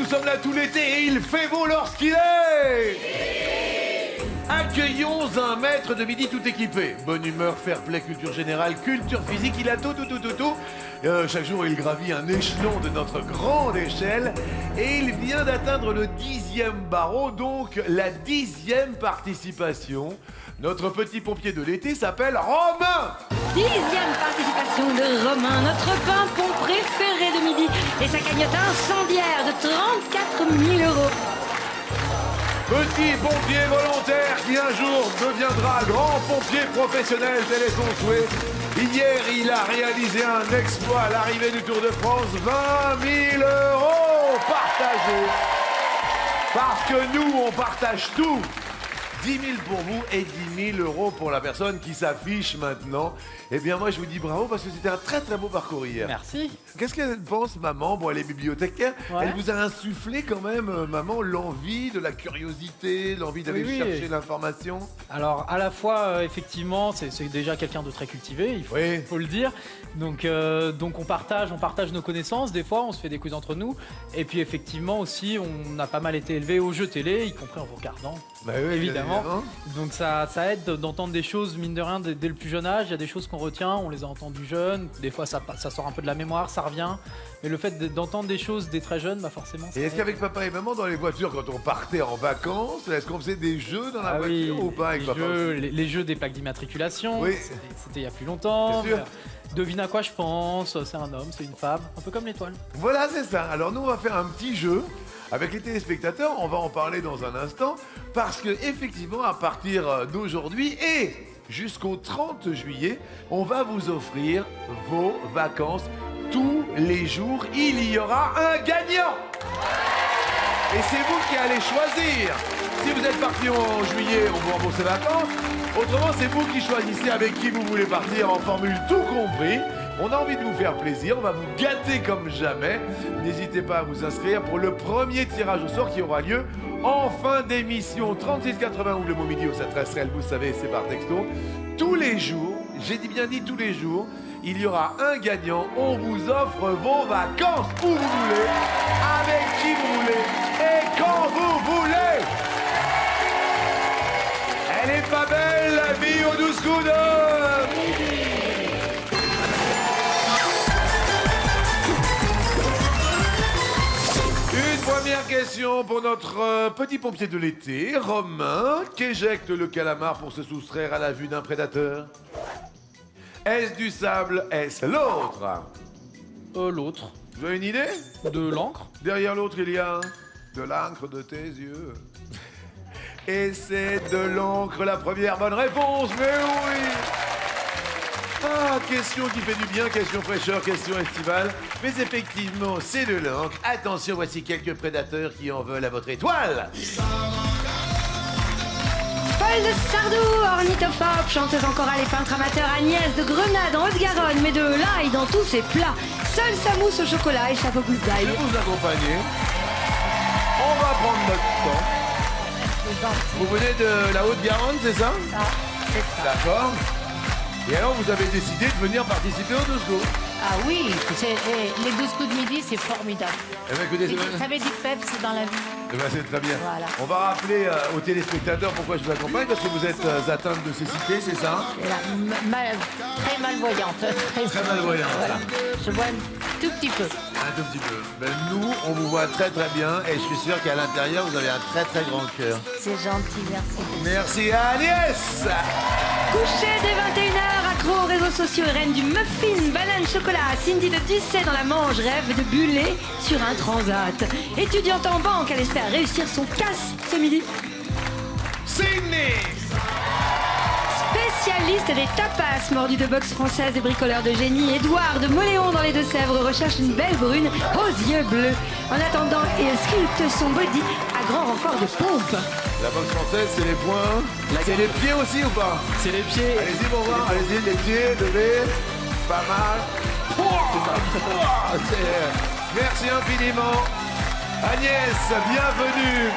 sommes là tout l'été et il fait beau lorsqu'il est. Accueillons un maître de midi tout équipé. Bonne humeur, fair play, culture générale, culture physique, il a tout. Chaque jour, il gravit un échelon de notre grande échelle et il vient d'atteindre le 10e barreau, donc la 10e participation. Notre petit pompier de l'été s'appelle Romain. 10e participation de Romain, notre pimpon préféré de midi. Et sa cagnotte incendiaire de 34 000 €. Petit pompier volontaire qui un jour deviendra grand pompier professionnel, tel est son souhait. Hier, il a réalisé un exploit à l'arrivée du Tour de France, 20 000 € partagés. Parce que nous, on partage tout. 10 000 pour vous et 10 000 € pour la personne qui s'affiche maintenant. Eh bien, moi, je vous dis bravo parce que c'était un très très beau parcours hier. Merci. Qu'est-ce qu'elle pense, maman? Bon, elle est bibliothécaire. Ouais. Elle vous a insufflé quand même, maman, l'envie, de la curiosité, l'envie d'aller chercher l'information? Alors, à la fois, effectivement, c'est déjà quelqu'un de très cultivé, il faut le dire. Donc on partage nos connaissances. Des fois, on se fait des quiz entre nous. Et puis, effectivement, aussi, on a pas mal été élevé aux jeux télé, y compris en vous regardant. Bah oui, évidemment. Donc ça aide d'entendre des choses, mine de rien, dès le plus jeune âge. Il y a des choses qu'on retient, on les a entendues jeunes. Des fois, ça sort un peu de la mémoire, ça revient. Mais le fait d'entendre des choses dès très jeunes, bah forcément... Et est-ce qu'avec papa et maman, dans les voitures, quand on partait en vacances, est-ce qu'on faisait des jeux dans la voiture ou pas avec papa les jeux des plaques d'immatriculation, c'était il y a plus longtemps. Bien sûr. Devine à quoi je pense, c'est un homme, c'est une femme, un peu comme l'étoile. Voilà, c'est ça. Alors nous, on va faire un petit jeu avec les téléspectateurs. On va en parler dans un instant parce que effectivement, à partir d'aujourd'hui et jusqu'au 30 juillet, on va vous offrir vos vacances tous les jours. Il y aura un gagnant. Et c'est vous qui allez choisir. Si vous êtes parti en juillet, on vous rembourse les vacances. Autrement, c'est vous qui choisissez avec qui vous voulez partir en formule tout compris. On a envie de vous faire plaisir, on va vous gâter comme jamais. N'hésitez pas à vous inscrire pour le premier tirage au sort qui aura lieu en fin d'émission. 3680 ou le mot midi au s'adresserait, vous savez, c'est par texto. Tous les jours, j'ai bien dit tous les jours, il y aura un gagnant. On vous offre vos vacances où vous voulez, avec qui vous voulez et quand vous voulez. Elle est pas belle, la vie aux 12 coups d'or. Une première question pour notre petit pompier de l'été, Romain. Qu'éjecte le calamar pour se soustraire à la vue d'un prédateur? Est-ce du sable? Est-ce l'autre? L'autre. Vous avez une idée? De l'encre. Derrière l'autre, il y a de l'encre de tes yeux. Et c'est de l'encre, la première bonne réponse, mais oui! Ah, question qui fait du bien, question fraîcheur, question estivale. Mais effectivement, c'est de l'encre. Attention, voici quelques prédateurs qui en veulent à votre étoile. Paul de Sardou, ornithophobe, chanteuse en chorale et peintre amateur, Agnès de Grenade en Haute-Garonne, met de l'ail dans tous ses plats. Seule sa mousse au chocolat échappe aux gousses Je d'ail. vais vous accompagner. On va prendre notre temps. Vous venez de la Haute-Garonne, c'est ça? C'est ça. D'accord. Et alors, vous avez décidé de venir participer au 12 coups. Ah oui, les 12 coups de midi, c'est formidable. Eh bien, écoutez, Ça met du peps dans la vie. eh ben, c'est très bien. Voilà. On va rappeler aux téléspectateurs pourquoi je vous accompagne, parce que vous êtes atteinte de cécité, c'est ça? Très malvoyante. Très malvoyante. Voilà. Je vois un tout petit peu. Un tout petit peu. Ben, nous, on vous voit très très bien et je suis sûr qu'à l'intérieur, vous avez un très très grand cœur. C'est gentil, merci. Merci à Agnès. Couché dès 21h, accro aux réseaux sociaux et reine du muffin, banane, chocolat, Cindy de Ducet dans la Manche rêve de buller sur un transat. Étudiante en banque, elle espère réussir son casse ce midi. Sydney. Spécialiste des tapas, mordu de boxe française et bricoleur de génie, Édouard de Moléon dans les Deux-Sèvres recherche une belle brune aux yeux bleus. En attendant, il sculpte son body à grand renfort de pompe. La boxe française, c'est les poings. C'est les pieds aussi ou pas? C'est les pieds. Allez-y pour voir, allez-y, les pieds, levez. Pas mal. Merci infiniment. Agnès, bienvenue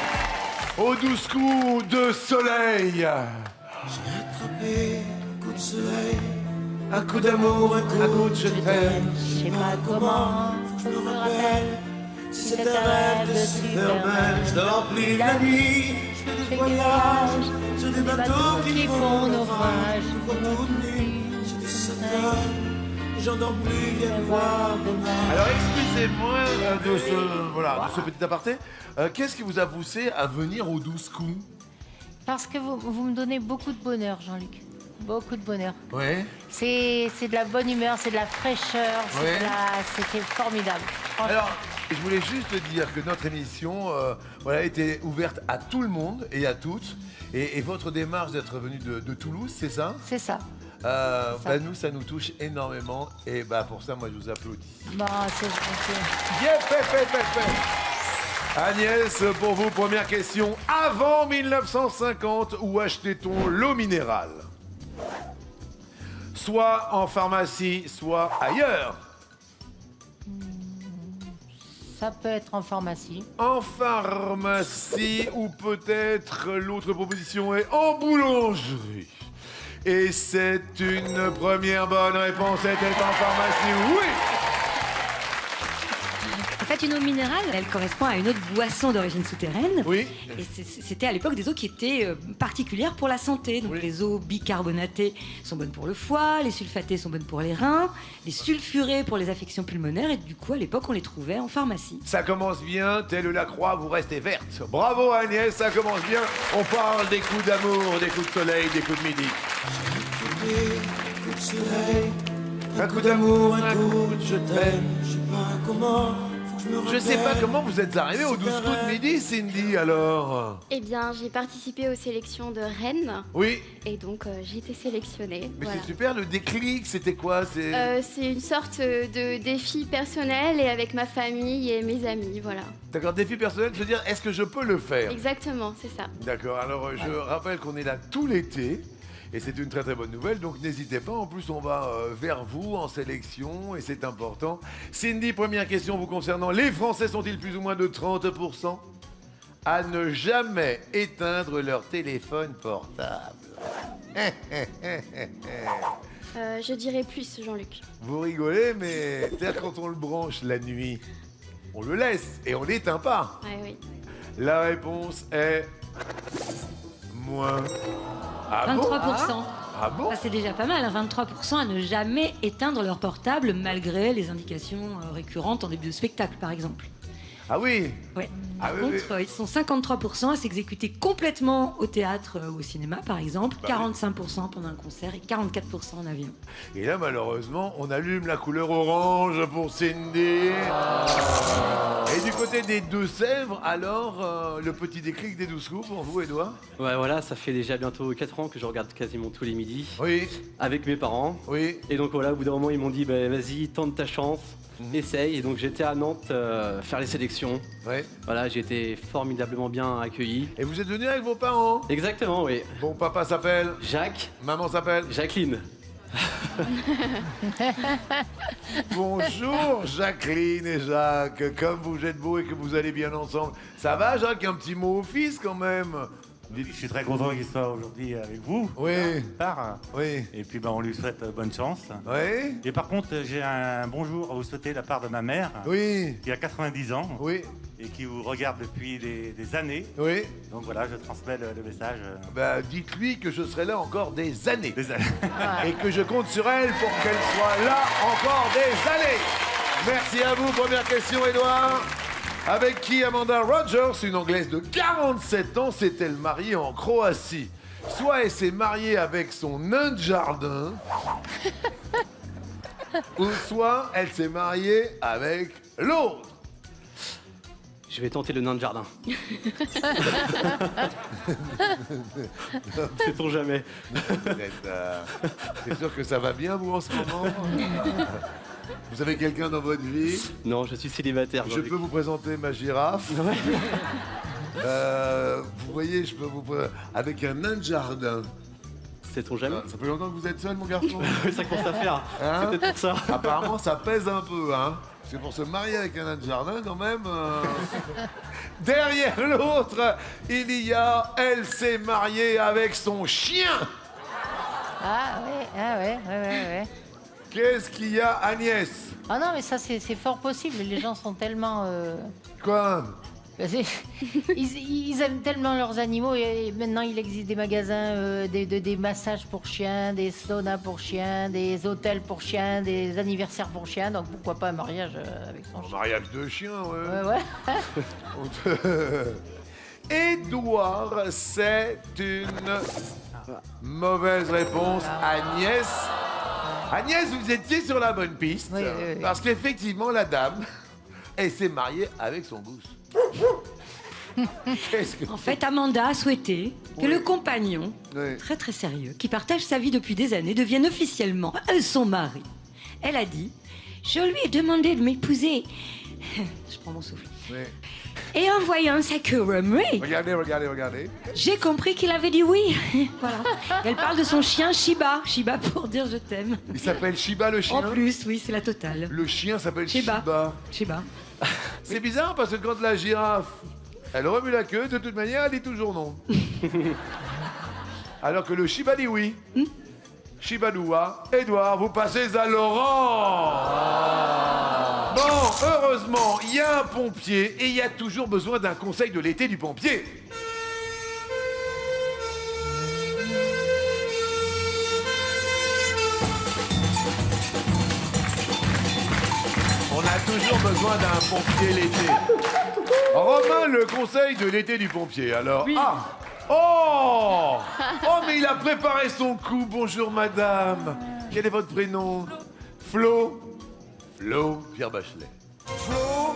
aux 12 coups de soleil. J'ai attrapé un coup de soleil, un coup d'amour, un coup de je t'aime. Je sais pas comment, je me rappelle. Si c'est un rêve de Superman, je dors plus la nuit, je fais des voyages sur des bateaux qui font naufrage. Je vois toute nue sur des sauteurs, j'en dors plus, viens me voir demain. Alors excusez-moi de ce petit aparté. Qu'est-ce qui vous a poussé à venir aux 12 coups? Parce que vous me donnez beaucoup de bonheur, Jean-Luc. Beaucoup de bonheur. Ouais. C'est de la bonne humeur, c'est de la fraîcheur, c'était formidable. Franchement. Alors, je voulais juste dire que notre émission était ouverte à tout le monde et à toutes. Et votre démarche d'être venu de Toulouse, c'est ça? C'est ça. Nous, ça nous touche énormément. Et pour ça, moi, je vous applaudis. Bon, c'est... Agnès, pour vous, première question. Avant 1950, où achetait-on l'eau minérale? Soit en pharmacie, soit ailleurs. Ça peut être en pharmacie. En pharmacie, ou peut-être l'autre proposition est en boulangerie. Et c'est une première bonne réponse. C'était en pharmacie, oui. En fait, une eau minérale, elle correspond à une autre boisson d'origine souterraine. Oui. Et c'était à l'époque des eaux qui étaient particulières pour la santé. Donc les eaux bicarbonatées sont bonnes pour le foie, les sulfatées sont bonnes pour les reins, les sulfurées pour les affections pulmonaires. Et du coup, à l'époque, on les trouvait en pharmacie. Ça commence bien, telle la croix, vous restez verte. Bravo Agnès, ça commence bien. On parle des coups d'amour, des coups de soleil, des coups de midi. Un coup de soleil, un coup d'amour, un coup de je t'aime. Je sais pas comment. Je sais pas comment vous êtes arrivé aux 12 coups de midi, Cindy, alors. Eh bien, j'ai participé aux sélections de Rennes. Oui. Et donc, j'ai été sélectionnée. Mais voilà. c'est super, le déclic, c'était quoi? C'est une sorte de défi personnel et avec ma famille et mes amis, voilà. D'accord, défi personnel, je veux dire, est-ce que je peux le faire? Exactement, c'est ça. D'accord, alors je rappelle qu'on est là tout l'été. Et c'est une très très bonne nouvelle, donc n'hésitez pas. En plus, on va vers vous en sélection et c'est important. Cindy, première question vous concernant. Les Français sont-ils plus ou moins de 30% à ne jamais éteindre leur téléphone portable? Je dirais plus, Jean-Luc. Vous rigolez, mais c'est-à-dire quand on le branche la nuit, on le laisse et on l'éteint pas. Ouais, oui. La réponse est moins. Ah 23%. Bon? Ah bon? C'est déjà pas mal, hein, 23% à ne jamais éteindre leur portable malgré les indications récurrentes en début de spectacle, par exemple. Ah oui. Ouais. Ah Par oui, contre, ils sont 53% à s'exécuter complètement au théâtre ou au cinéma, par exemple, 45% pendant un concert et 44% en avion. Et là, malheureusement, on allume la couleur orange pour Cindy. Et du côté des Deux-Sèvres, alors, le petit déclic des 12 coups pour vous, Edouard? Ouais, voilà, ça fait déjà bientôt 4 ans que je regarde quasiment tous les midis. Oui. Avec mes parents. Oui. Et donc voilà, au bout d'un moment, ils m'ont dit, vas-y, tente ta chance, essaye. Et donc j'étais à Nantes faire les sélections. Ouais. Voilà, j'ai été formidablement bien accueilli. Et vous êtes venu avec vos parents? Exactement, oui. Bon, papa s'appelle? Jacques. Maman s'appelle? Jacqueline. Bonjour Jacqueline et Jacques, comme vous êtes beaux et que vous allez bien ensemble. Ça va Jacques, un petit mot au fils quand même? Je suis très content qu'il soit aujourd'hui avec vous. Oui. Part. Oui. Et puis on lui souhaite bonne chance. Oui. Et par contre, j'ai un bonjour à vous souhaiter de la part de ma mère, Oui. qui a 90 ans Oui. et qui vous regarde depuis des années. Oui. Donc voilà, je transmets le message. Dites-lui que je serai là encore des années. Des années. Et que je compte sur elle pour qu'elle soit là encore des années. Merci à vous. Première question, Edouard. Avec qui Amanda Rogers, une Anglaise de 47 ans, s'est-elle mariée en Croatie? Soit elle s'est mariée avec son nain de jardin, ou soit elle s'est mariée avec l'autre. Je vais tenter le nain de jardin. Sait-on jamais. C'est sûr que ça va bien, vous, en ce moment? Vous avez quelqu'un dans votre vie? Non, je suis célibataire. Je peux vous présenter ma girafe. Vous voyez, je peux vous présenter avec un nain de jardin. Sait-on jamais. Ça fait longtemps que vous êtes seul, mon garçon? Ça commence à faire. Hein? C'est peut-être pour ça. Apparemment, ça pèse un peu, hein. Parce que pour se marier avec un nain de jardin, quand même... Derrière l'autre, il y a... Elle s'est mariée avec son chien. Ah ouais. Qu'est-ce qu'il y a, Agnès? Ah non, mais ça, c'est fort possible. Les gens sont tellement... Quoi? Ils aiment tellement leurs animaux et maintenant il existe des magasins, des massages pour chiens, des saunas pour chiens, des hôtels pour chiens, des anniversaires pour chiens. Donc pourquoi pas un mariage avec son Un chien? mariage de chien, ouais. Ouais. Édouard, c'est une mauvaise réponse. Agnès. Agnès, vous étiez sur la bonne piste. Oui, oui, oui. Parce qu'effectivement, la dame, elle s'est mariée avec son gosse. Qu'est-ce que... En fait, Amanda a souhaité que le compagnon, Oui. très très sérieux, qui partage sa vie depuis des années, devienne officiellement son mari. Elle a dit, je lui ai demandé de m'épouser. Je prends mon souffle. Oui. Et en voyant sa couronnerie, Regardez. j'ai compris qu'il avait dit oui. Voilà. Elle parle de son chien Shiba. Shiba pour dire je t'aime. Il s'appelle Shiba le chien. En plus, oui, c'est la totale. Le chien s'appelle Shiba. Shiba. Shiba. C'est bizarre parce que quand la girafe, elle remue la queue, de toute manière, elle dit toujours non. Alors que le Shiba dit oui. Shibadoua, Edouard, vous passez à Laurent. Bon, heureusement, il y a un pompier et il y a toujours besoin d'un conseil de l'été du pompier. On a toujours besoin d'un pompier l'été. Romain, le conseil de l'été du pompier, alors... Oui. Ah. Oh. Oh, mais il a préparé son coup. Bonjour, madame. Quel est votre prénom? Flo. Flo Pierre Bachelet. Flo,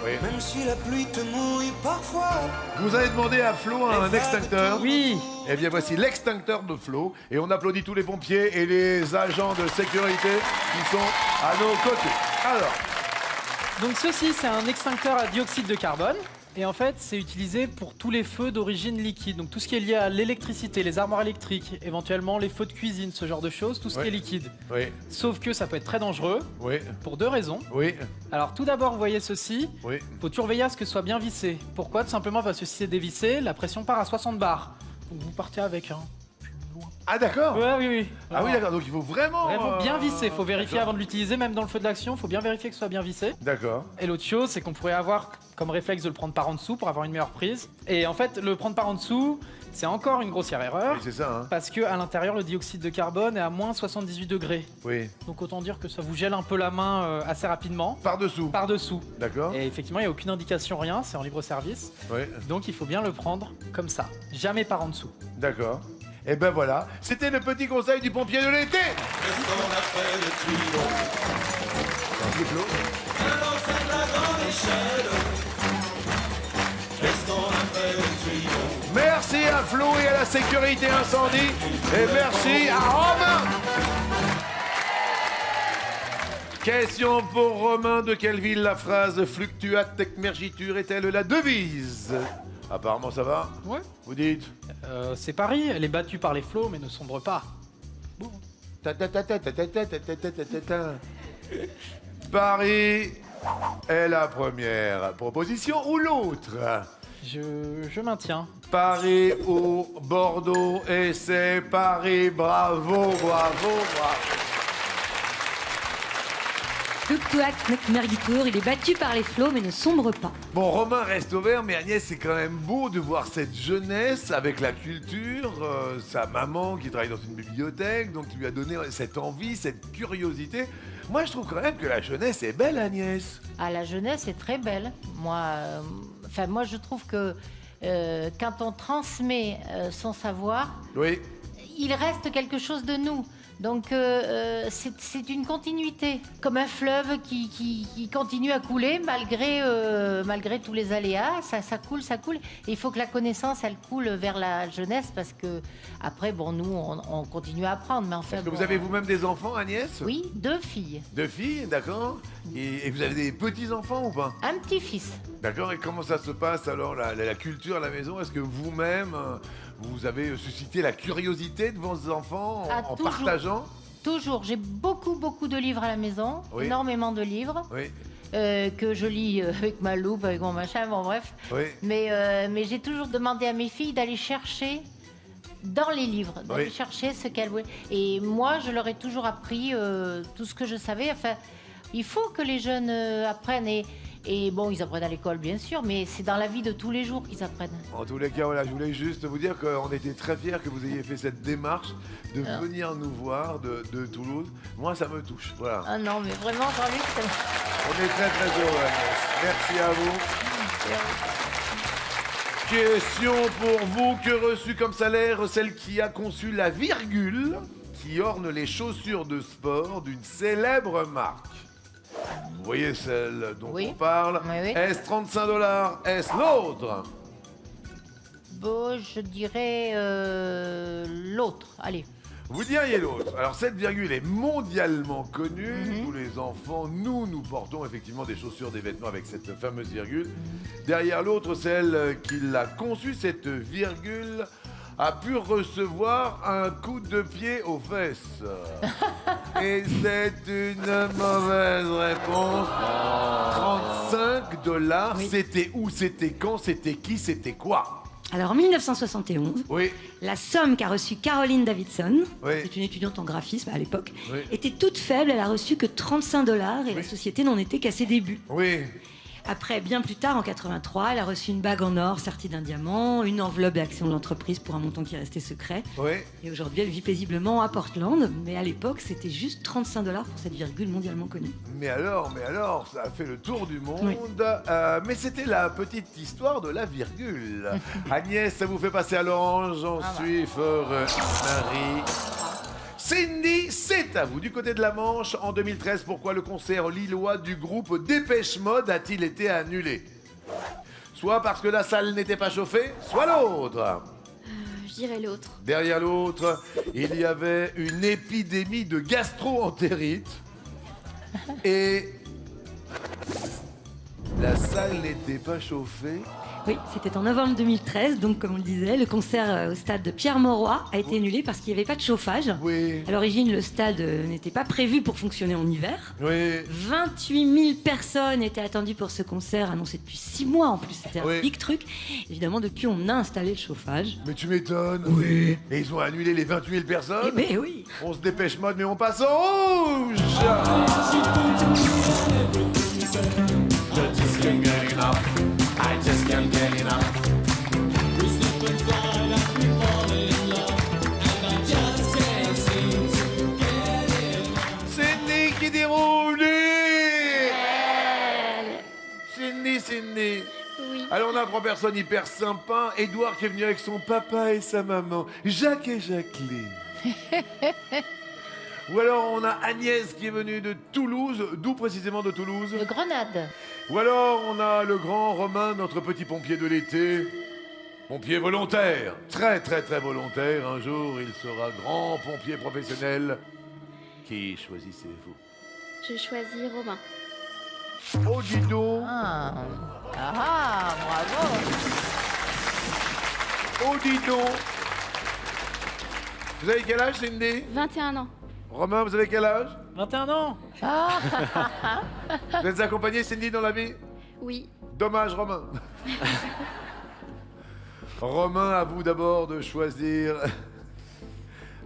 Oui. même si la pluie te mouille parfois. Vous avez demandé à Flo un extincteur. Oui. Eh bien, voici l'extincteur de Flo. Et on applaudit tous les pompiers et les agents de sécurité qui sont à nos côtés. Alors, Donc ceci, c'est un extincteur à dioxyde de carbone. Et en fait, c'est utilisé pour tous les feux d'origine liquide. Donc tout ce qui est lié à l'électricité, les armoires électriques, éventuellement les feux de cuisine, ce genre de choses, tout ce qui est liquide. oui, Sauf que ça peut être très dangereux oui, pour deux raisons. oui, Alors tout d'abord, vous voyez ceci, oui. faut surveiller à ce que ce soit bien vissé. Pourquoi? Tout simplement parce que si c'est dévissé, la pression part à 60 bars. Donc vous partez avec un... Ah, d'accord. Oui. Ah oui, d'accord. Donc il faut vraiment... Vraiment bien vissé, il faut vérifier d'accord. avant de l'utiliser, même dans le feu de l'action, il faut bien vérifier que ce soit bien vissé. D'accord. Et l'autre chose, c'est qu'on pourrait avoir comme réflexe de le prendre par en dessous pour avoir une meilleure prise. Et en fait, le prendre par en dessous, c'est encore une grossière erreur. Oui, c'est ça, hein. Parce qu'à l'intérieur, le dioxyde de carbone est à moins 78 degrés. Oui. Donc autant dire que ça vous gèle un peu la main assez rapidement. Par-dessous. Par-dessous. D'accord. Et effectivement, il n'y a aucune indication, rien, c'est en libre service. Oui. Donc il faut bien le prendre comme ça, jamais par en dessous. D'accord. Et ben voilà, c'était le petit conseil du pompier de l'été. Merci à Flo et à la sécurité incendie. Et merci à Romain. Question pour Romain. De quelle ville la phrase fluctuat tec mergitur est-elle la devise? Apparemment ça va. Ouais. Vous dites C'est Paris, elle est battue par les flots mais ne sombre pas. Paris est la première proposition ou l'autre? Je maintiens. Paris ou Bordeaux et c'est Paris. Bravo. Fluctuat nec mergitur, il est battu par les flots mais ne sombre pas. Bon, Romain reste ouvert, mais Agnès, c'est quand même beau de voir cette jeunesse avec la culture, sa maman qui travaille dans une bibliothèque, donc qui lui a donné cette envie, cette curiosité. Moi, je trouve quand même que la jeunesse est belle, Agnès. Ah, la jeunesse est très belle. Moi, je trouve que quand on transmet son savoir, Oui, il reste quelque chose de nous. Donc c'est une continuité, comme un fleuve qui continue à couler malgré tous les aléas. Ça coule. Et il faut que la connaissance, elle coule vers la jeunesse parce que après, bon, nous, on continue à apprendre. Mais enfin, est-ce que bon, vous avez vous-même des enfants, Agnès? Oui, 2 filles. 2 filles, d'accord. Et vous avez des petits-enfants ou pas? Un petit-fils. D'accord, et comment ça se passe alors, la culture à la maison? Est-ce que vous-même, vous avez suscité la curiosité de vos enfants en Toujours. partageant? Toujours. J'ai beaucoup de livres à la maison, Oui. énormément de livres. Oui, Que je lis avec ma loupe, avec mon machin, bon bref. oui. Mais j'ai toujours demandé à mes filles d'aller chercher dans les livres, d'aller Oui. chercher ce qu'elle voulait. Et moi, je leur ai toujours appris tout ce que je savais. Enfin, il faut que les jeunes apprennent. Et bon, ils apprennent à l'école, bien sûr, mais c'est dans la vie de tous les jours qu'ils apprennent. En tous les cas, voilà, je voulais juste vous dire qu'on était très fiers que vous ayez fait cette démarche de venir nous voir de Toulouse. Moi, ça me touche. Voilà. Ah non, mais vraiment, Jean-Luc, On est très très heureux, Agnès. Merci à vous. Question pour vous. Que reçut comme salaire celle qui a conçu la virgule qui orne les chaussures de sport d'une célèbre marque? Vous voyez celle dont Oui. on parle? Oui, oui. Est-ce 35 $? Est-ce l'autre? bon, je dirais l'autre. Allez. Vous diriez l'autre. Alors cette virgule est mondialement connue. Mhm. Tous les enfants, nous portons effectivement des chaussures, des vêtements avec cette fameuse virgule. Derrière l'autre, celle qui l'a conçue, cette virgule a pu recevoir un coup de pied aux fesses. Et c'est une mauvaise réponse. 35 $. Oui. C'était où? C'était quand? C'était qui? C'était quoi? Alors en 1971, Oui. la somme qu'a reçue Caroline Davidson, Oui. c'est une étudiante en graphisme à l'époque, Oui. était toute faible. Elle a reçu que 35 $ et la société n'en était qu'à ses débuts. Oui. Après, bien plus tard, en 83, elle a reçu une bague en or sertie d'un diamant, une enveloppe d'actions de l'entreprise pour un montant qui restait secret. Oui. Et aujourd'hui, elle vit paisiblement à Portland. Mais à l'époque, c'était juste 35 $ pour cette virgule mondialement connue. Mais alors, ça a fait le tour du monde. Oui. Mais c'était la petite histoire de la virgule. Agnès, ça vous fait passer à l'orange, j'en suis fort heureux. Marie. Cindy, c'est à vous. Du côté de la Manche, en 2013, pourquoi le concert lillois du groupe Dépêche Mode a-t-il été annulé? Soit parce que la salle n'était pas chauffée, soit l'autre. Je dirais l'autre. Derrière l'autre, il y avait une épidémie de gastro-entérite. Et la salle n'était pas chauffée. Oui, c'était en novembre 2013, donc comme on le disait, le concert au stade de Pierre-Mauroy a été annulé parce qu'il n'y avait pas de chauffage. Oui. À l'origine, le stade n'était pas prévu pour fonctionner en hiver. Oui. 28 000 personnes étaient attendues pour ce concert, annoncé depuis 6 mois en plus, c'était Oui. un big truc. Évidemment, depuis, on a installé le chauffage. Mais tu m'étonnes. Oui. Et ils ont annulé les 28 000 Eh personnes. ben oui. On se dépêche mode, mais on passe au rouge. Sydney qui déroule. Sydney. Oui. Alors on a 3 personnes hyper sympas. Édouard qui est venu avec son papa et sa maman. Jacques et Jacqueline. Ou alors on a Agnès qui est venue de Toulouse. D'où précisément de Toulouse? De Grenade. Ou alors on a le grand Romain, notre petit pompier de l'été. Pompier volontaire. Très très très volontaire. Un jour il sera grand pompier professionnel. Qui choisissez-vous? Je choisis Romain. Oh dis donc. Bravo. Oh dis donc. Vous avez quel âge, Cindy? 21 ans. Romain, vous avez quel âge? 21 ans. Vous êtes accompagné, Cindy, dans la vie? Oui. Dommage, Romain. Romain, à vous d'abord de choisir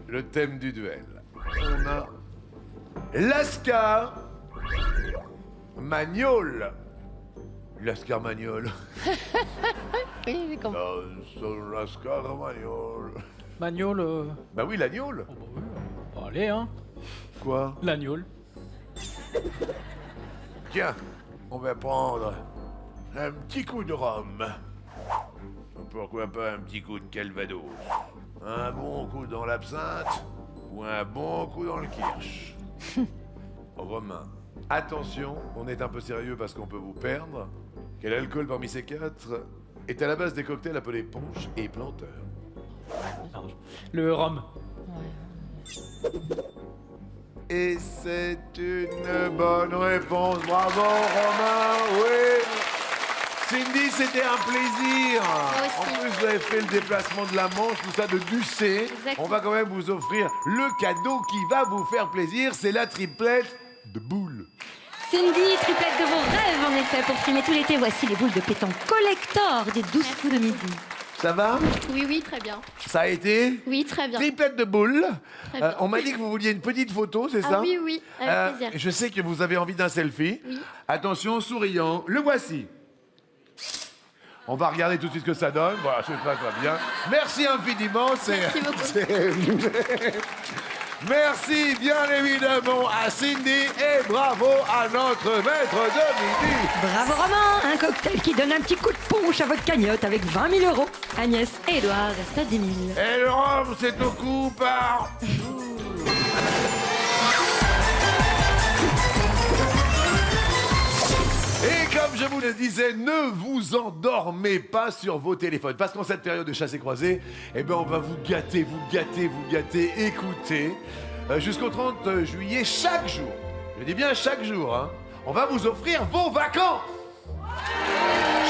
le thème du duel. On a Lascar Magnol. Lascar Magnol. Oui, j'ai compris. Lascar Magnol. Magnol. Bah oui, l'agnole. Oh, bah oui. Bon, allez, hein. Quoi? L'agnole. Tiens, on va prendre un petit coup de rhum. Pourquoi pas un petit coup de calvados? Un bon coup dans l'absinthe ou un bon coup dans le kirsch? Romain, attention, on est un peu sérieux parce qu'on peut vous perdre. Quel alcool parmi ces 4 est à la base des cocktails appelés punch et planteur? Pardon. Le rhum. Et c'est une bonne réponse. Bravo, Romain. Oui. Cindy, c'était un plaisir. aussi. En plus, vous avez fait le déplacement de la Manche, tout ça de Ducé. Exactement. On va quand même vous offrir le cadeau qui va vous faire plaisir. C'est la triplette de boules. Cindy, triplette de vos rêves en effet. Pour frimer tout l'été, voici les boules de pétanque collector des 12 coups de midi. Ça va? Oui, oui, très bien. Ça a été? Oui, très bien. Triplette de boules. Très bien. On m'a dit que vous vouliez une petite photo, c'est Ah ça? oui, oui, avec plaisir. Je sais que vous avez envie d'un selfie. Oui. Attention, souriant. Le voici. On va regarder tout de suite ce que ça donne. Voilà, c'est très très bien. Merci infiniment. Merci beaucoup. Merci bien évidemment à Cindy et bravo à notre maître de midi. Bravo Romain, un cocktail qui donne un petit coup de punch à votre cagnotte avec 20 000 €. Agnès et Édouard restent à 10 000. Et le rhum, c'est au coup par... Et comme je vous le disais, ne vous endormez pas sur vos téléphones. Parce qu'en cette période de chasse et croisée, eh ben on va vous gâter, vous gâter, vous gâter. Écoutez, jusqu'au 30 juillet, chaque jour, je dis bien chaque jour, hein, on va vous offrir vos vacances.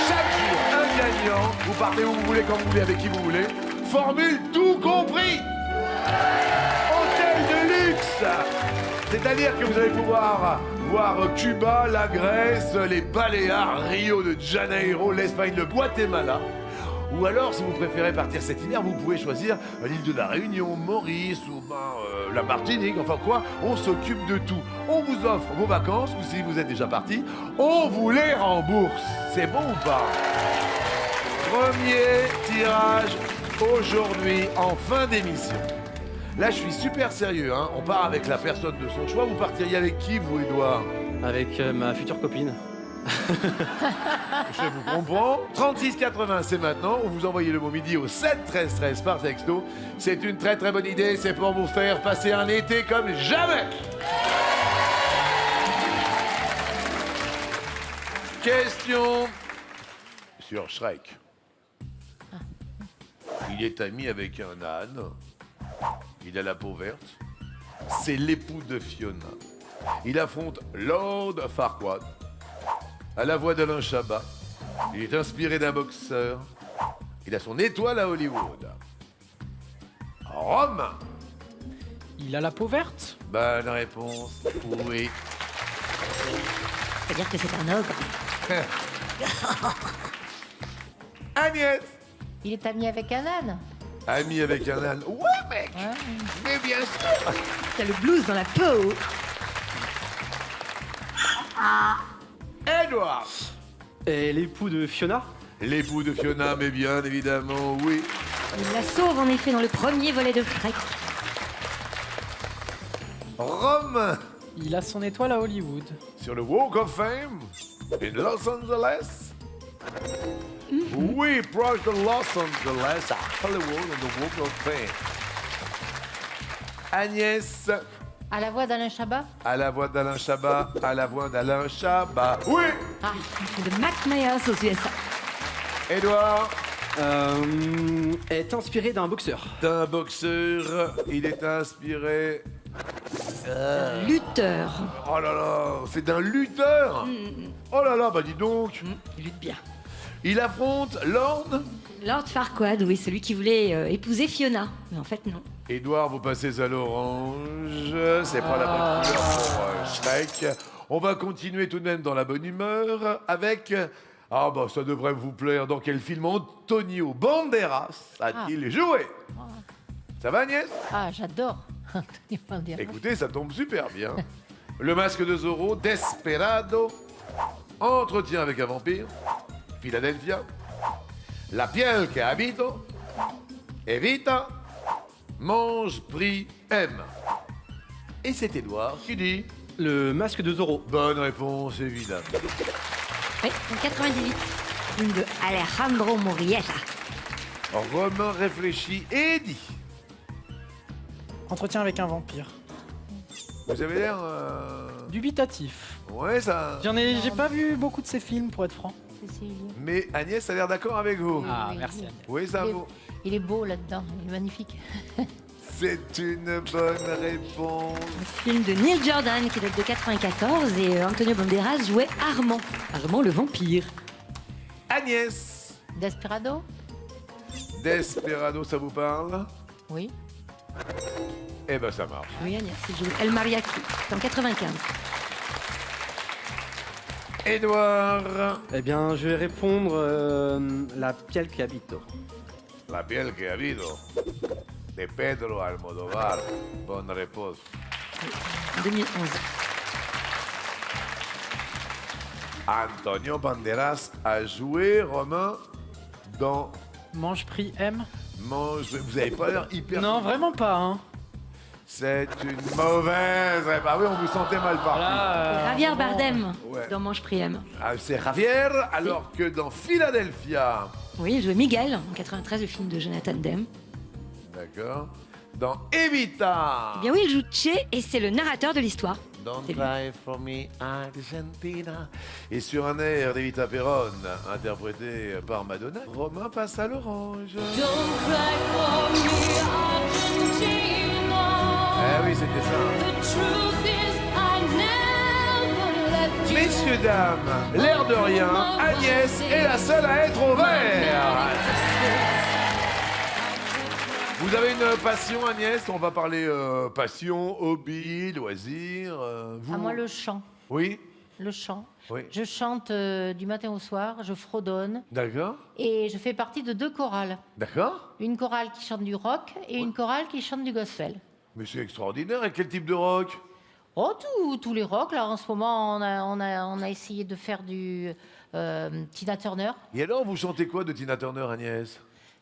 Chaque jour, un gagnant. Vous partez où vous voulez, quand vous voulez, avec qui vous voulez. Formule tout compris. Hôtel de luxe. C'est-à-dire que vous allez pouvoir voir Cuba, la Grèce, les Baléares, Rio de Janeiro, l'Espagne, le Guatemala. Ou alors, si vous préférez partir cet hiver, vous pouvez choisir l'île de la Réunion, Maurice ou la Martinique. Enfin quoi, on s'occupe de tout. On vous offre vos vacances, ou si vous êtes déjà parti, on vous les rembourse. C'est bon ou pas? Premier tirage aujourd'hui en fin d'émission. Là, je suis super sérieux, hein. On part avec la personne de son choix. Vous partiriez avec qui, vous, Édouard? Avec ma future copine. Je vous comprends. 36,80, c'est maintenant. Vous envoyez le mot midi au 7 13 13 par texto. C'est une très très bonne idée. C'est pour vous faire passer un été comme jamais. Question sur Shrek. Il est ami avec un âne. Il a la peau verte. C'est l'époux de Fiona. Il affronte Lord Farquaad. À la voix d'Alain Chabat. Il est inspiré d'un boxeur. Il a son étoile à Hollywood. Rome. Il a la peau verte? Bonne réponse. Oui. C'est-à-dire que c'est un ogre. Agnès. Il est ami avec un âne. Ami avec un âne. Ouais, mec. Ouais. Mais bien sûr. T'as le blues dans la peau. Edouard. Et l'époux de Fiona? L'époux de Fiona, mais bien évidemment, oui. Il la sauve en effet dans le premier volet de Shrek. Rome. Il a son étoile à Hollywood. Sur le Walk of Fame. In Los Angeles. Oui, proche de Los Angeles, à Hollywood, on the Walk of Fame. Agnès. À la voix d'Alain Chabat. À la voix d'Alain Chabat, à la voix d'Alain Chabat. Oui. C'est de Mac Myers aux USA. Édouard. Est inspiré d'un boxeur. D'un boxeur, il est inspiré. Lutteur. Oh là là, c'est d'un lutteur. Oh là là, bah dis donc. Il lutte bien. Il affronte Lord. Lord Farquaad, oui, celui qui voulait épouser Fiona. Mais en fait, non. Édouard, vous passez à l'orange. C'est pas la bonne couleur pour Shrek. On va continuer tout de même dans la bonne humeur avec... Ah bah ça devrait vous plaire. Dans quel film Antonio Banderas a-t-il joué? Ça va Agnès? Ah, j'adore. Antonio Banderas. Écoutez, ça tombe super bien. Le masque de Zorro, Desperado, Entretien avec un vampire, Philadelphia, La piel que habito, Evita, Mange, prie, aime. Et c'est Édouard qui dit... Le masque de Zorro. Bonne réponse, évidemment. Oui, en 98. Une de Alejandro Murrieta. Romain réfléchit et dit... Entretien avec un vampire. Vous avez l'air... Dubitatif. Ouais, ça... J'ai pas vu beaucoup de ces films, pour être franc. Mais Agnès a l'air d'accord avec vous. Ah, oui, merci. oui. Oui, ça Il est- vaut. Il est beau là-dedans, il est magnifique. C'est une bonne réponse. Un film de Neil Jordan qui date de 94 et Antonio Banderas jouait Armand. Armand le vampire. Agnès. Desperado. Desperado, ça vous parle? Oui. Eh ben, ça marche. Oui, Agnès, il joue El Mariachi. C'est en 95. Édouard. Eh bien, je vais répondre la piel que habito. La piel que ha habido. De Pedro Almodóvar. Bonne réponse. En 2011. Antonio Banderas a joué, Romain, dans Mange prix M. Mange. Vous avez pas l'air hyper. Non, vraiment pas. Hein. C'est une mauvaise. Ah oui, on vous sentait mal parti. Voilà, Javier vraiment. Bardem Ouais. dans Mange Prix M. Ah, c'est Javier, alors que dans Philadelphia. Oui, il jouait Miguel en 93, le film de Jonathan Demme. D'accord. Dans Evita. Eh bien oui, il joue Che et c'est le narrateur de l'histoire. Don't C'est lui. cry for me, Argentina. Et sur un air d'Evita Perón, interprété par Madonna, Romain passe à l'orange. Eh oui, c'était ça. Messieurs, dames, l'air de rien, Agnès est la seule à être au vert. Vous avez une passion, Agnès? On va parler passion, hobby, loisirs. Vous... À moi, le chant. Oui, Le chant. oui. Je chante du matin au soir, je fredonne D'accord, et je fais partie de 2 chorales. d'accord. Une chorale qui chante du rock et une chorale qui chante du gospel. Mais c'est extraordinaire. Et quel type de rock? Oh, tous les rocks. Là, en ce moment, on a essayé de faire du Tina Turner. Et alors, vous chantez quoi de Tina Turner, Agnès?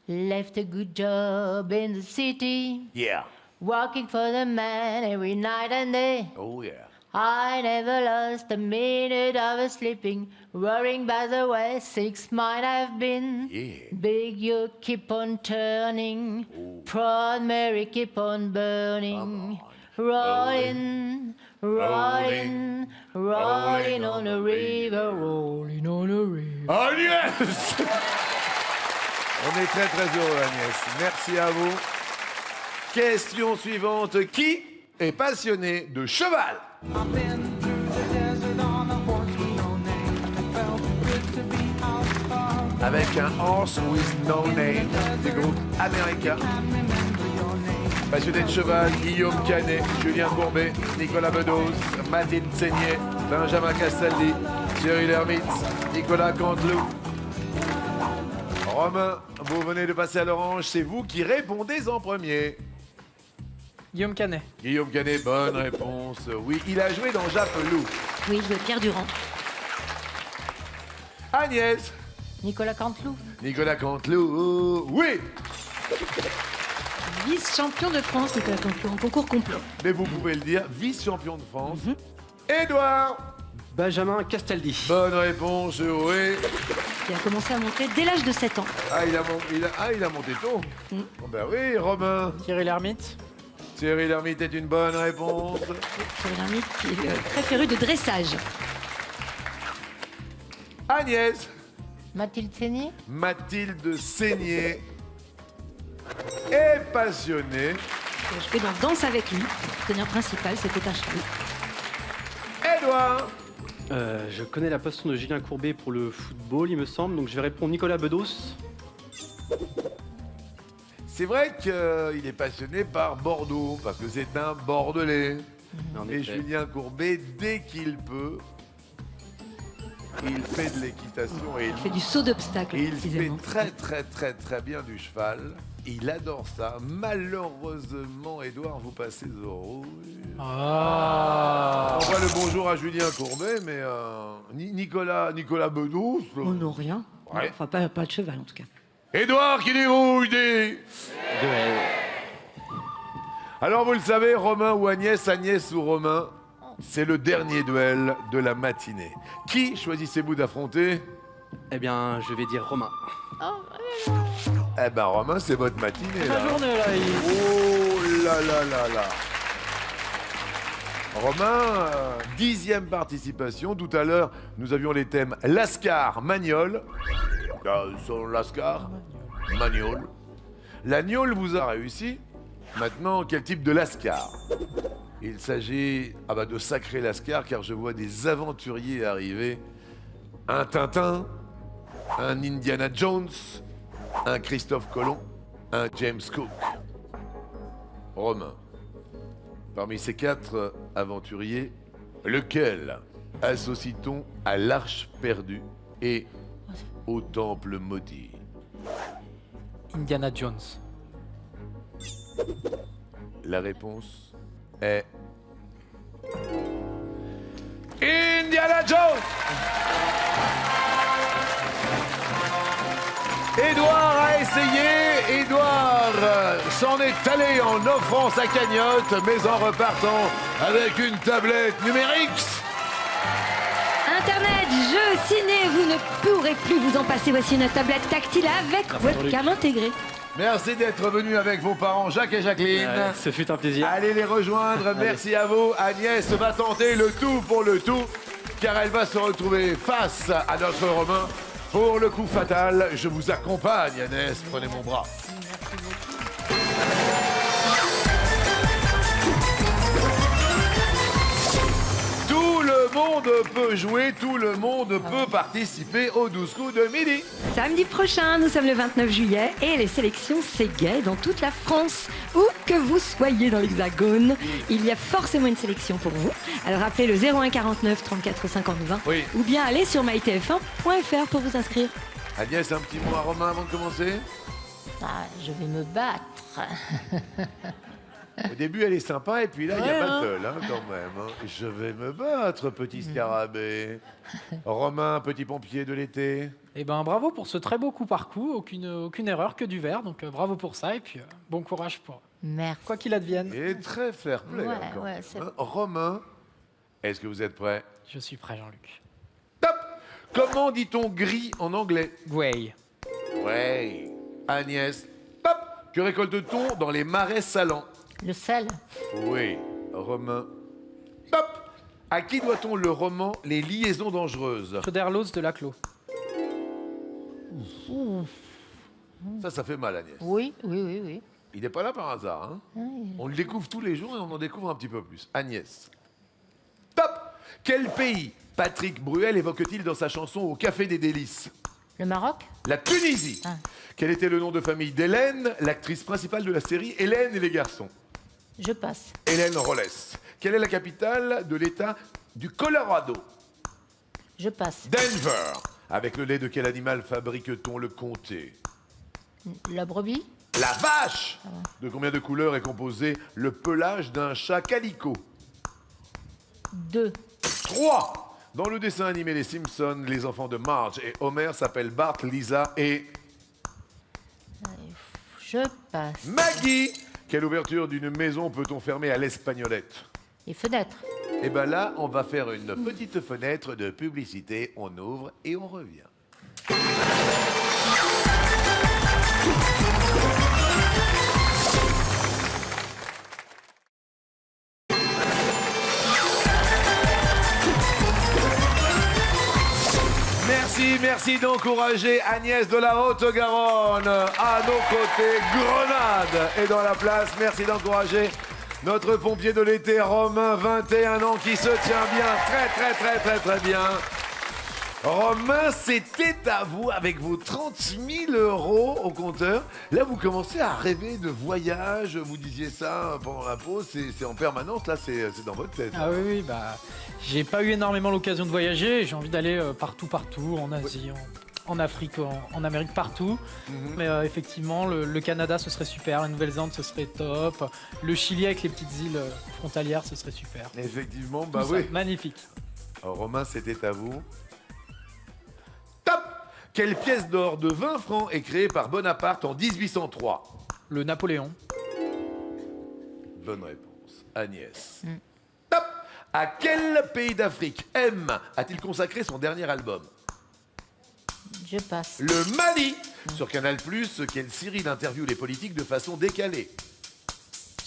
Left a good job in the city, Yeah. working for the man every night and day. Oh yeah. I never lost a minute of a sleeping, worrying by the way 6 might have been. Yeah. Big you keep on turning, proud Mary keep on burning. Rolling, rolling, rolling on the river, rolling on the river. Agnès. On est très très heureux, Agnès. Merci à vous. Question suivante. Qui est passionné de cheval? Avec un horse with no name, du groupe américain. Passionné de cheval, Guillaume Canet, Julien Courbet, Nicolas Bedos, Mathilde Seignet, Benjamin Castaldi, Thierry Lhermitte, Nicolas Canteloup. Romain, vous venez de passer à l'orange, c'est vous qui répondez en premier. Guillaume Canet. Guillaume Canet, bonne réponse. Oui, il a joué dans Japelou. Oui, il jouait Pierre Durand. Agnès, Nicolas Canteloup. Nicolas Canteloup, oui. Vice-champion de France, Nicolas Canteloup, en concours complot. Mais vous pouvez le dire, vice-champion de France. Édouard, Benjamin Castaldi. bonne réponse, oui. Qui a commencé à monter dès l'âge de 7 ans. Ah, il a monté tôt. Oh, ben oui, Romain. Thierry Lhermitte. Thierry Lhermitte est une bonne réponse. Thierry Lhermitte qui est très féru de dressage. Agnès, Mathilde Seigné. Mathilde Seigné est passionnée. Il a joué dans Danse avec lui. Le partenaire principal, c'était un cheval. Édouard, Je connais la passion de Julien Courbet pour le football, il me semble, donc je vais répondre Nicolas Bedos. c'est vrai qu'il est passionné par Bordeaux, parce que c'est un Bordelais. En Et effet. Julien Courbet, dès qu'il peut, il fait de l'équitation et Il fait du saut d'obstacle, il fait précisément. très bien du cheval. Il adore ça. Malheureusement, Édouard, vous passez au rouge. Ah. On voit le bonjour à Julien Courbet, mais Nicolas Bedos. Oh non, rien. Ouais. Enfin, pas de cheval, en tout cas. Édouard qui dit rouge, dit. Duel. Alors vous le savez, Romain ou Agnès, Agnès ou Romain, c'est le dernier duel de la matinée. Qui choisissez-vous d'affronter? Eh bien, je vais dire Romain. Eh ben Romain, c'est votre matinée La là. journée là, Oh là là là là. Romain, 10e participation. Tout à l'heure, nous avions les thèmes Lascar, Magnol. Son Lascar, Magnol. L'Agnol vous a réussi. Maintenant, quel type de Lascar? Il s'agit de sacré Lascar, car je vois des aventuriers arriver. Un Tintin, un Indiana Jones, un Christophe Colomb, un James Cook. Romain, parmi ces 4 aventuriers, lequel associe-t-on à l'Arche perdue et au Temple maudit? Indiana Jones. La réponse est... Indiana Jones. Édouard a essayé, Édouard s'en est allé en offrant sa cagnotte, mais en repartant avec une tablette numérique. Internet, jeux, ciné, vous ne pourrez plus vous en passer. Voici une tablette tactile avec webcam intégrée. Merci d'être venu avec vos parents Jacques et Jacqueline. Ce fut un plaisir. Allez les rejoindre, merci à vous. Agnès va tenter le tout pour le tout, car elle va se retrouver face à notre Romain pour le coup fatal. Je vous accompagne, Agnès, prenez mon bras. Tout le monde peut jouer, tout le monde peut participer au 12 coups de midi. Samedi prochain, nous sommes le 29 juillet et les sélections, c'est gay dans toute la France. Où que vous soyez dans l'Hexagone, il y a forcément une sélection pour vous. Alors appelez le 01 49 34 50 20 ou bien allez sur mytf1.fr pour vous inscrire. Agnès, un petit mot à Romain avant de commencer. Ah, je vais me battre. Au début, elle est sympa, et puis là, il y a battle, quand même. Je vais me battre, petit scarabée. Romain, petit pompier de l'été. Eh ben bravo pour ce très beau coup par coup, aucune erreur, que du vert, donc bravo pour ça, et puis bon courage pour Merci. quoi qu'il advienne. Et très fair play. Quand même, hein. Romain, est-ce que vous êtes prêt? Je suis prêt, Jean-Luc. Top. Comment dit-on gris en anglais? Way. Ouais. Agnès, top. Que récolte-t-on dans les marais salants? Le sel. Oui. Romain, top. À qui doit-on le roman Les liaisons dangereuses? Choderlos de Laclos. Ça fait mal, Agnès. Oui, oui, oui, oui. Il n'est pas là par hasard. Hein. On le découvre tous les jours et on en découvre un petit peu plus. Agnès. Top. Quel pays Patrick Bruel évoque-t-il dans sa chanson Au Café des Délices? Le Maroc. La Tunisie. Quel était le nom de famille d'Hélène, l'actrice principale de la série Hélène et les garçons? Je passe. Hélène Rollès. Quelle est la capitale de l'État du Colorado? Je passe. Denver. Avec le lait de quel animal fabrique-t-on le comté? La brebis. La vache. De combien de couleurs est composé le pelage d'un chat calico? 2. 3. Dans le dessin animé Les Simpsons, les enfants de Marge et Homer s'appellent Bart, Lisa et... Je passe. Maggie. Quelle ouverture d'une maison peut-on fermer à l'espagnolette? Les fenêtres. Et bien là, on va faire une petite fenêtre de publicité. On ouvre et on revient. Merci d'encourager Agnès de la Haute-Garonne à nos côtés. Grenade est dans la place. Merci d'encourager notre pompier de l'été, Romain, 21 ans, qui se tient bien, très bien. Romain, c'était à vous avec vos 30 000 € au compteur. Là, vous commencez à rêver de voyage. Vous disiez ça pendant la pause. C'est en permanence. Là, c'est dans votre tête. Ah oui, bah, j'ai pas eu énormément l'occasion de voyager. J'ai envie d'aller partout, en Asie, en Afrique, en Amérique, partout. Mais effectivement, le Canada, ce serait super. La Nouvelle-Zélande, ce serait top. Le Chili avec les petites îles frontalières, ce serait super. Effectivement, Tout bah ça, oui. magnifique. Alors, Romain, c'était à vous. Top. Quelle pièce d'or de 20 francs est créée par Bonaparte en 1803? Le Napoléon. Bonne réponse. Agnès. Top. À quel pays d'Afrique M a-t-il consacré son dernier album? Je passe. Le Mali. Sur Canal+, quel Cyril interviewe les politiques de façon décalée?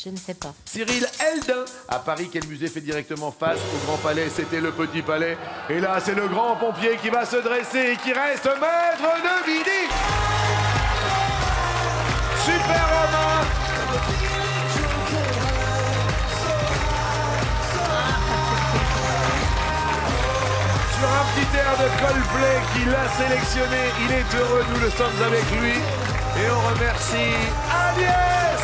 Je ne sais pas. Cyril Eldin. À Paris, quel musée fait directement face au Grand Palais? C'était le Petit Palais. Et là, c'est le grand pompier qui va se dresser et qui reste maître de midi. Super Romain. Sur un petit air de Coldplay qu'il a sélectionné. Il est heureux, nous le sommes avec lui. Et on remercie Agnès.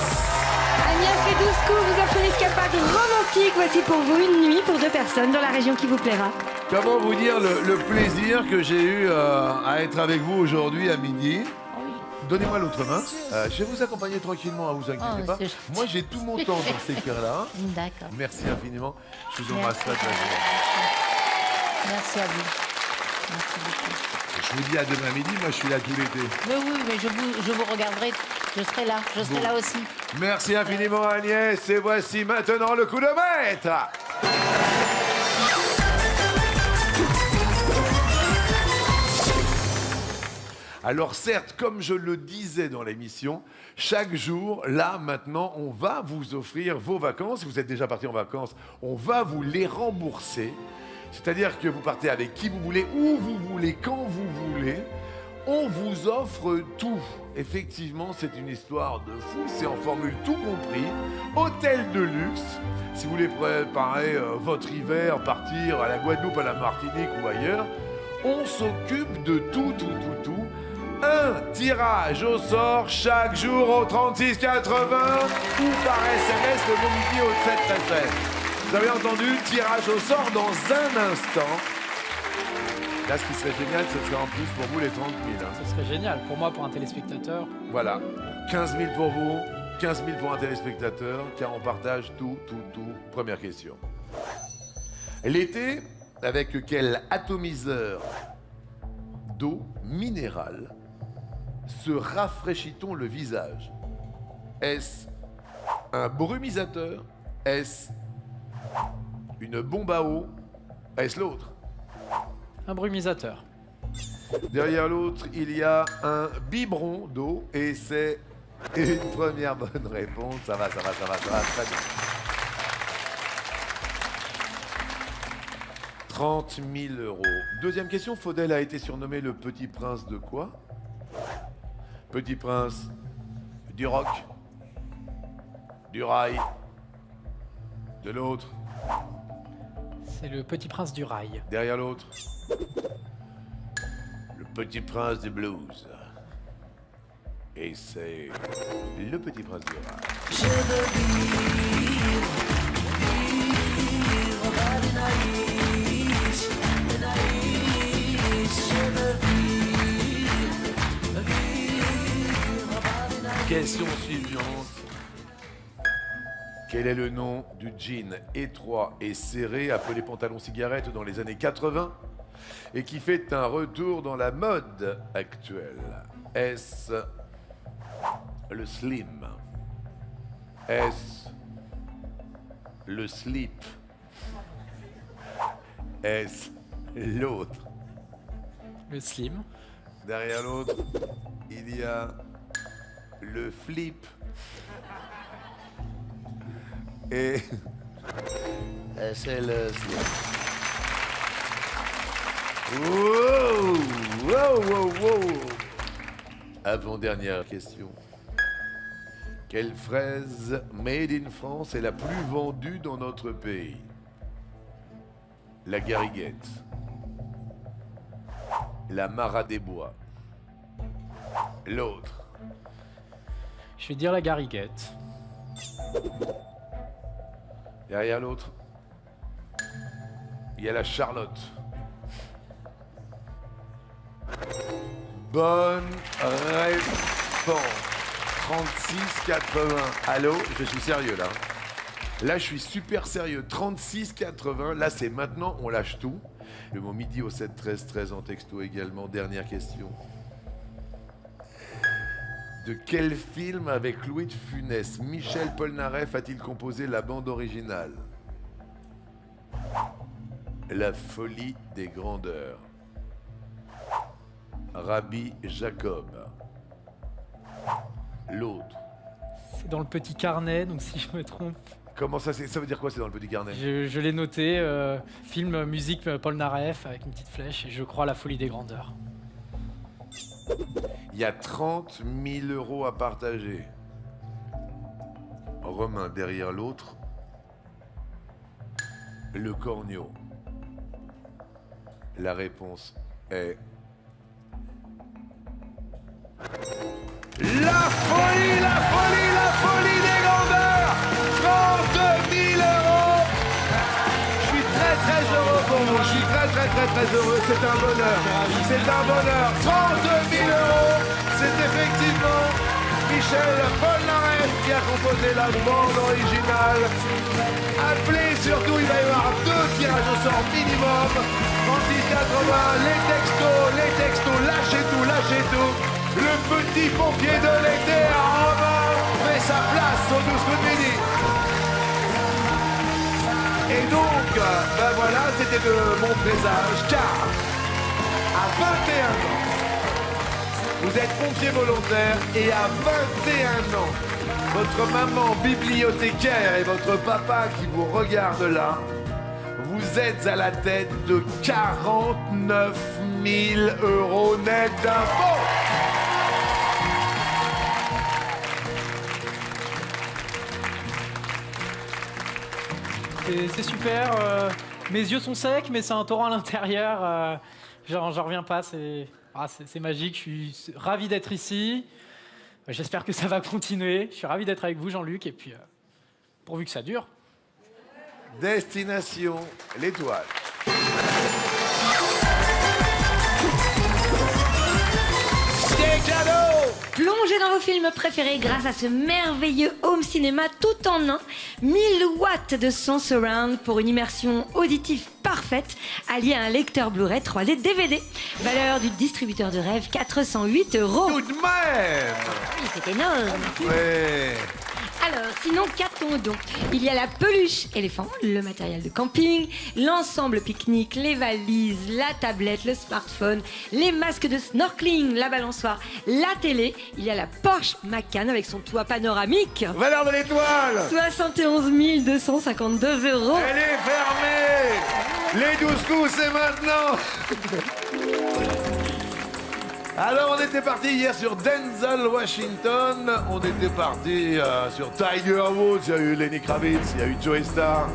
Agnès, les 12 coups vous offrent une escapade romantique. Voici pour vous une nuit pour 2 personnes dans la région qui vous plaira. Comment vous dire le plaisir que j'ai eu à être avec vous aujourd'hui à midi? donnez-moi l'autre main. Je vais vous accompagner tranquillement, vous inquiétez pas. c'est Moi, j'ai tout mon temps dans ces cœurs-là. D'accord. Merci infiniment. Je vous embrasse très, très fort. Merci à vous. Merci beaucoup. Je vous dis à demain midi, moi je suis là tout l'été. Mais oui, mais je vous regarderai. Je serai là aussi. Merci infiniment Agnès, et voici maintenant le coup de maître. Alors certes, comme je le disais dans l'émission, chaque jour, là, maintenant, on va vous offrir vos vacances. Si vous êtes déjà parti en vacances, on va vous les rembourser. C'est-à-dire que vous partez avec qui vous voulez, où vous voulez, quand vous voulez. On vous offre tout. Effectivement, c'est une histoire de fou. C'est en formule tout compris. Hôtel de luxe. Si vous voulez préparer votre hiver, partir à la Guadeloupe, à la Martinique ou ailleurs, on s'occupe de tout. Un tirage au sort chaque jour au 3680 ou par SMS le mot midi au 713. Vous avez entendu, tirage au sort dans un instant. Là, ce qui serait génial, ce serait en plus pour vous les 30 000. Hein. Ce serait génial. Pour moi, pour un téléspectateur. Voilà. 15 000 pour vous, 15 000 pour un téléspectateur, car on partage tout. Première question. L'été, avec quel atomiseur d'eau minérale se rafraîchit-on le visage? Est-ce un brumisateur? Est-ce une bombe à eau? Est-ce l'autre? Un brumisateur. Derrière l'autre, il y a un biberon d'eau et c'est une première bonne réponse. Ça va, très bien. 30 000 euros. Deuxième question, Faudel a été surnommé le petit prince de quoi? Petit prince du rock, du rail, de l'autre. C'est le petit prince du rail. Derrière l'autre, le petit prince du blues. Et c'est le petit prince du rail. Je veux vivre je veux vivre. Question suivante. Quel est le nom du jean étroit et serré appelé pantalon cigarette dans les années 80 et qui fait un retour dans la mode actuelle? Est-ce le slim? Est-ce le slip? Est-ce l'autre? Le slim. Derrière l'autre, il y a le flip. Et c'est le slip. Wow. Avant-dernière question. Quelle fraise made in France est la plus vendue dans notre pays? La gariguette. La Mara des Bois. L'autre. Je vais dire la gariguette. Derrière l'autre, il y a la Charlotte. Bonne réponse. 36,80. Allô, je suis sérieux là. Là, je suis super sérieux. 36,80. Là, c'est maintenant, on lâche tout. Le mot midi au 7 13 13 en texto également. Dernière question. De quel film avec Louis de Funès Michel Polnareff a-t-il composé la bande originale? La folie des grandeurs. Rabbi Jacob. L'autre. C'est dans le petit carnet, donc si je me trompe. Comment ça, ça veut dire quoi, c'est dans le petit carnet? Je l'ai noté. Film, musique, Polnareff avec une petite flèche. Et je crois la folie des grandeurs. Il y a 30 000 euros à partager. Romain derrière l'autre. Le corneau. La réponse est... La folie des grandeurs! 30 000 euros! Je suis très heureux pour vous. Je suis très heureux. C'est un bonheur. 30 000 euros! c'est effectivement Michel Polnareff qui a composé la bande originale. Appelez surtout, il va y avoir 2 tirages au sort minimum. 3680, les textos, lâchez tout. Le petit pompier de l'été, Romain, fait sa place au 12 coups de midi. Et donc, ben voilà, c'était de mon présage, car à 21 ans, vous êtes pompier volontaire et à 21 ans, votre maman bibliothécaire et votre papa qui vous regarde là, vous êtes à la tête de 49 000 € net d'impôts. C'est super. Mes yeux sont secs, mais c'est un torrent à l'intérieur. J'en reviens pas. C'est magique. Je suis ravi d'être ici. J'espère que ça va continuer. Je suis ravi d'être avec vous, Jean-Luc. Et puis, pourvu que ça dure. Destination l'étoile. Des cadeaux! Plongez dans vos films préférés grâce à ce merveilleux home cinéma tout en un. 1000 watts de son surround pour une immersion auditive parfaite, alliée à un lecteur Blu-ray 3D DVD. Valeur du distributeur de rêve, 408 €. Tout de même! Oui, c'est énorme. Ouais. Alors, sinon, qu'a-t-on donc? Il y a la peluche éléphant, le matériel de camping, l'ensemble pique-nique, les valises, la tablette, le smartphone, les masques de snorkeling, la balançoire, la télé. Il y a la Porsche Macan avec son toit panoramique. Valeur de l'étoile! 71 252 €. Elle est fermée! Les 12 coups, c'est maintenant! Alors, on était parti hier sur Denzel Washington, on était parti sur Tiger Woods, il y a eu Lenny Kravitz, il y a eu Joey Starr,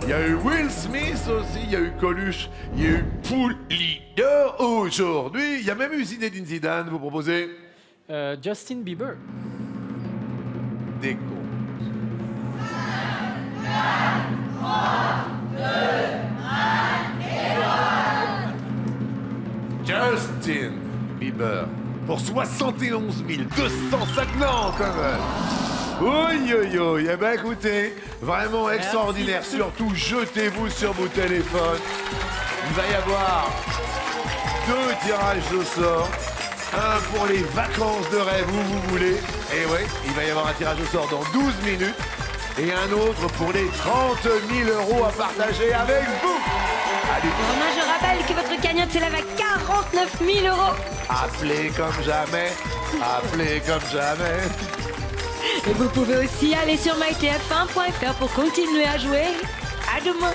il y a eu Will Smith aussi, il y a eu Coluche, il y a eu Poulidor aujourd'hui, il y a même eu Zinedine Zidane, vous proposez Justin Bieber. des cons. Justin Bieber pour 71 250 quand même. Oui, oui, oui. Eh ben écoutez, vraiment extraordinaire. Surtout, jetez-vous sur vos téléphones. Il va y avoir 2 tirages au sort. Un pour les vacances de rêve où vous voulez. Et oui, il va y avoir un tirage au sort dans 12 minutes. Et un autre pour les 30 000 € à partager avec vous. Allez. Romain, je rappelle que votre cagnotte s'élève à 49 000 €. Appelez comme jamais. Appelez comme jamais. Et vous pouvez aussi aller sur mytf1.fr pour continuer à jouer. À demain.